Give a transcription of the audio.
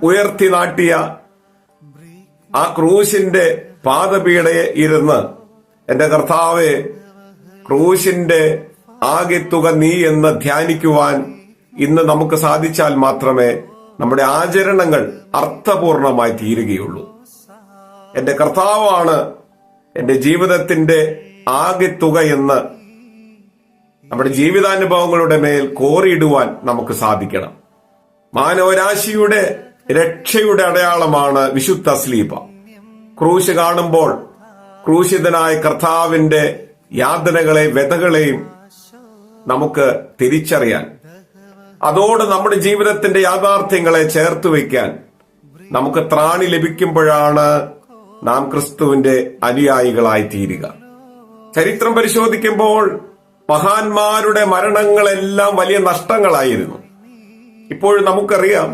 ഉയർത്തി നാട്ടിയ ആ ക്രൂശിന്റെ പാദപീഠയെ ഇരുന്ന്, എന്റെ കർത്താവെ, ക്രൂശിന്റെ ആകെ തുക നീ എന്ന് ധ്യാനിക്കുവാൻ ഇന്ന് നമുക്ക് സാധിച്ചാൽ മാത്രമേ നമ്മുടെ ആചരണങ്ങൾ അർത്ഥപൂർണമായി തീരുകയുള്ളൂ. എന്റെ കർത്താവാണ് എന്റെ ജീവിതത്തിന്റെ ആകെ തുക എന്ന് നമ്മുടെ ജീവിതാനുഭവങ്ങളുടെ മേൽ കോറിയിടുവാൻ നമുക്ക് സാധിക്കണം. മാനവരാശിയുടെ രക്ഷയുടെ അടയാളമാണ് വിശുദ്ധ സ്ലീബ. ക്രൂശ് കാണുമ്പോൾ ക്രൂശിതനായ കർത്താവിന്റെ യാതനകളെ, വ്യതകളെയും നമുക്ക് തിരിച്ചറിയാൻ, അതോട് നമ്മുടെ ജീവിതത്തിന്റെ യാഥാർത്ഥ്യങ്ങളെ ചേർത്ത് വയ്ക്കാൻ നമുക്ക് ത്രാണി ലഭിക്കുമ്പോഴാണ് നാം ക്രിസ്തുവിന്റെ അനുയായികളായി തീരുക. ചരിത്രം പരിശോധിക്കുമ്പോൾ മഹാന്മാരുടെ മരണങ്ങളെല്ലാം വലിയ നഷ്ടങ്ങളായിരുന്നു. ഇപ്പോഴും നമുക്കറിയാം,